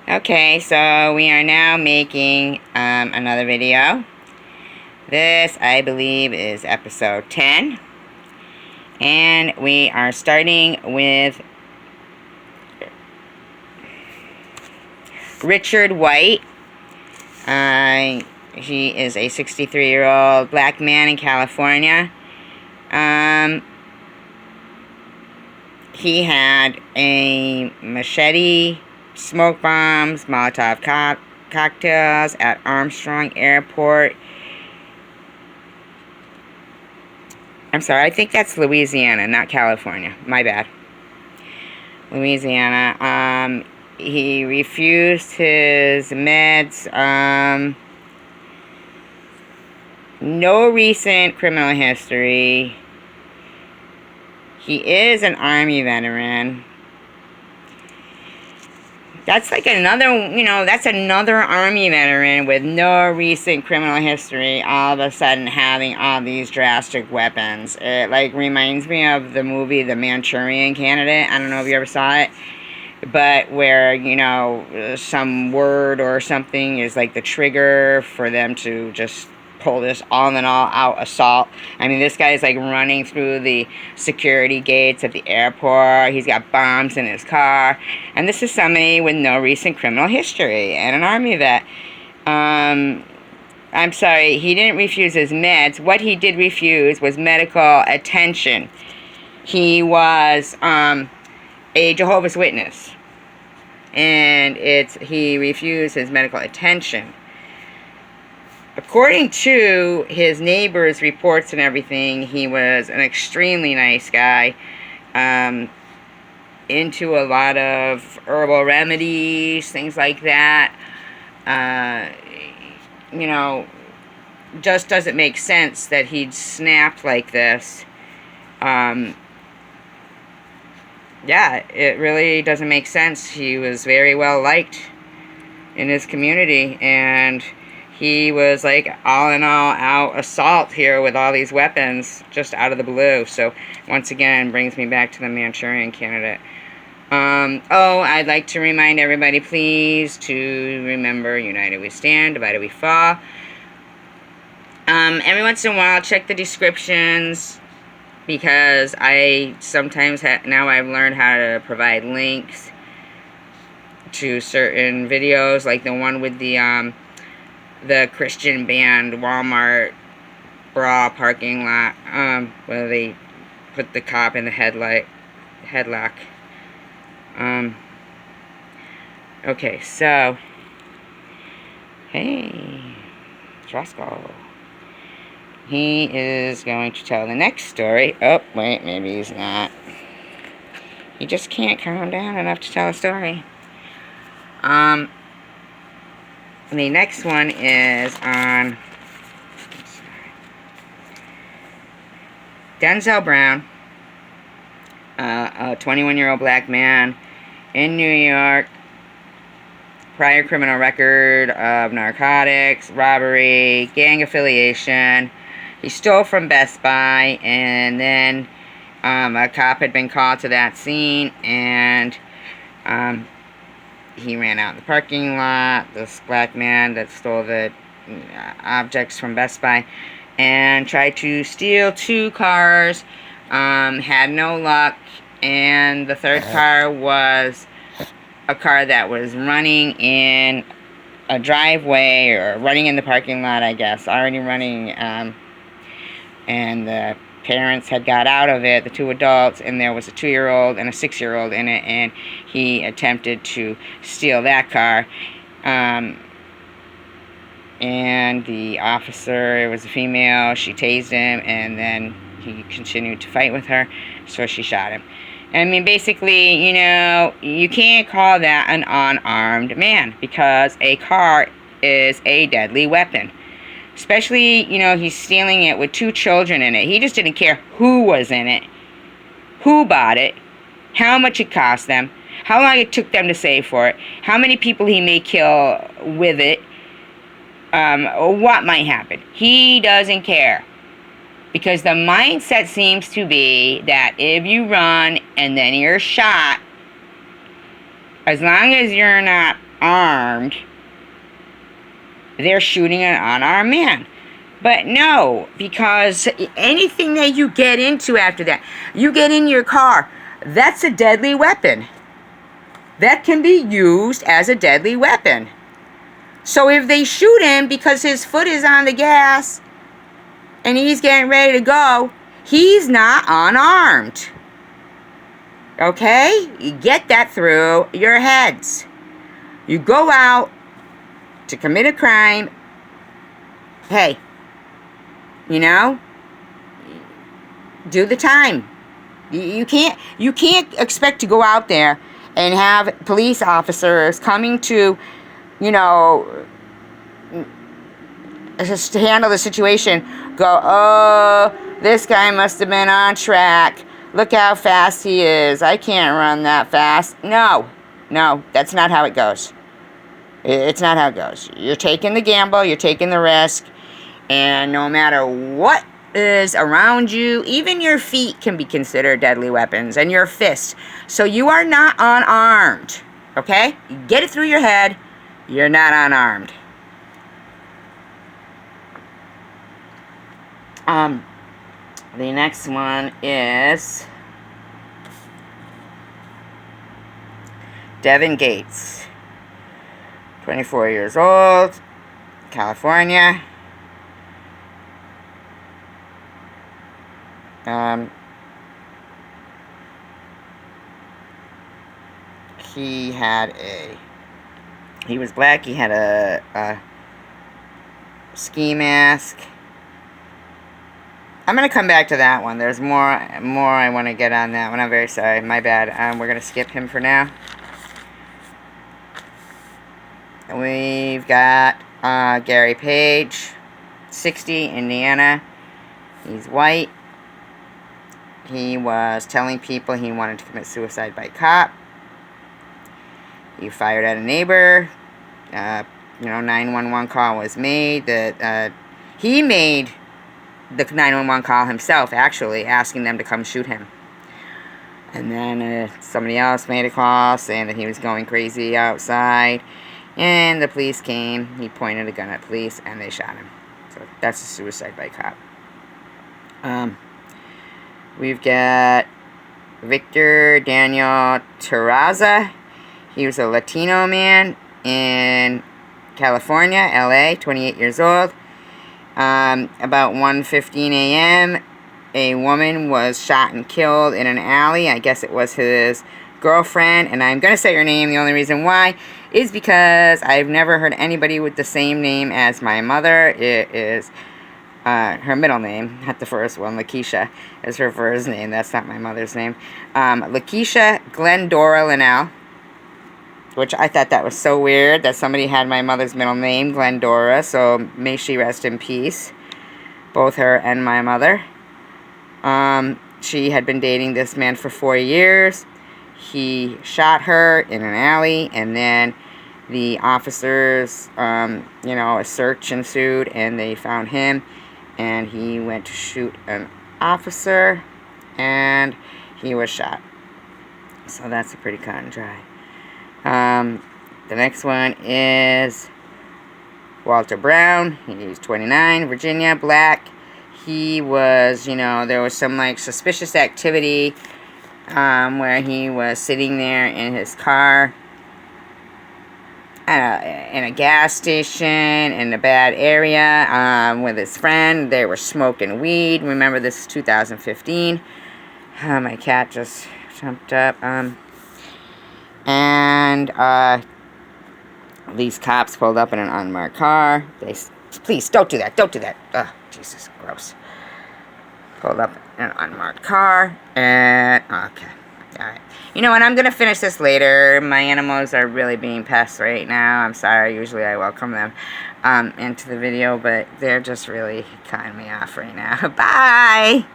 Okay, so we are now making another video. This, I believe, is episode 10. And we are starting with Richard White. He is a 63-year-old black man in California. He had a machete, smoke bombs, Molotov cocktails at Armstrong Airport. I'm sorry, I think that's Louisiana, not California. My bad. Louisiana. He refused his meds. No recent criminal history. He is an Army veteran. That's like another, that's another Army veteran with no recent criminal history all of a sudden having all these drastic weapons. It, like, reminds me of the movie The Manchurian Candidate. I don't know if you ever saw it. But where, some word or something is like the trigger for them to just pull this all-in-all-out assault. I mean, this guy is like running through the security gates at the airport. He's got bombs in his car. And this is somebody with no recent criminal history and an Army vet. I'm sorry, he didn't refuse his meds. What he did refuse was medical attention. He was a Jehovah's Witness. And he refused his medical attention. According to his neighbors' reports and everything, he was an extremely nice guy, into a lot of herbal remedies, things like that. Just doesn't make sense that he'd snapped like this. Yeah, it really doesn't make sense. He was very well liked in his community, and he was like all in all out assault here with all these weapons just out of the blue. So once again, brings me back to the Manchurian Candidate. I'd like to remind everybody, please, to remember, united we stand, divided we fall. Every once in a while, check the descriptions, because I sometimes now I've learned how to provide links to certain videos, like the one with the Christian band Walmart bra parking lot, where they put the cop in the headlock. Okay, so, hey, Roscoe. He is going to tell the next story. Oh, wait, maybe he's not. He just can't calm down enough to tell a story. The next one is on Denzel Brown, a 21-year-old black man in New York. Prior criminal record of narcotics, robbery, gang affiliation. He stole from Best Buy, and then a cop had been called to that scene, and he ran out in the parking lot, this black man that stole the objects from Best Buy, and tried to steal 2 cars, had no luck, and the third car was a car that was running in a driveway, or running in the parking lot, I guess, already running, and the parents had got out of it, the 2 adults, and there was a 2-year-old and a 6-year-old in it, and he attempted to steal that car. And the officer, it was a female, she tased him, and then he continued to fight with her, so she shot him. I mean, basically, you can't call that an unarmed man, because a car is a deadly weapon. Especially, he's stealing it with 2 children in it. He just didn't care who was in it, who bought it, how much it cost them, how long it took them to save for it, how many people he may kill with it, what might happen. He doesn't care. Because the mindset seems to be that if you run and then you're shot, as long as you're not armed, they're shooting an unarmed man. But no, because anything that you get into after that, you get in your car, that's a deadly weapon. That can be used as a deadly weapon. So if they shoot him because his foot is on the gas and he's getting ready to go, he's not unarmed. Okay? You get that through your heads. You go out to commit a crime. Hey, you know, do the time. You can't expect to go out there and have police officers coming to, you know, just to handle the situation. Go, oh, this guy must have been on track. Look how fast he is. I can't run that fast. No, that's not how it goes. It's not how it goes. You're taking the gamble. You're taking the risk. And no matter what is around you, even your feet can be considered deadly weapons, and your fists. So you are not unarmed. Okay? You get it through your head. You're not unarmed. The next one is Devin Gates, 24 years old, California. He was black. He had a ski mask. I'm going to come back to that one. There's more I want to get on that one. I'm very sorry. My bad. We're going to skip him for now. We've got Gary Page, 60, Indiana. He's white. He was telling people he wanted to commit suicide by cop. He fired at a neighbor. 911 call was made. He made the 911 call himself, actually, asking them to come shoot him. And then somebody else made a call saying that he was going crazy outside. And the police came. He pointed a gun at police, and they shot him. So that's a suicide by cop. We've got Victor Daniel Terraza. He was a Latino man in California, LA, 28 years old. About 1:15 a.m., a woman was shot and killed in an alley. I guess it was his girlfriend, and I'm going to say her name. The only reason why is because I've never heard anybody with the same name as my mother. It is her middle name, not the first one. Lakeisha is her first name. That's not my mother's name. Lakeisha Glendora Linnell, which I thought that was so weird that somebody had my mother's middle name, Glendora, so may she rest in peace, both her and my mother. She had been dating this man for 4 years. He shot her in an alley, and then the officers, a search ensued, and they found him, and he went to shoot an officer, and he was shot. So that's a pretty cut and dry. The next one is Walter Brown. He's 29, Virginia, black. He was, there was some suspicious activity where he was sitting there in his car in a gas station in a bad area with his friend. They were smoking weed. Remember, this is 2015. My cat just jumped up. These cops pulled up in an unmarked car. Please, don't do that. Don't do that. Ugh, Jesus, gross. Pulled up in an unmarked car, and, okay. Alright. You know what, I'm going to finish this later. My animals are really being pests right now. I'm sorry, usually I welcome them into the video, but they're just really cutting me off right now. Bye!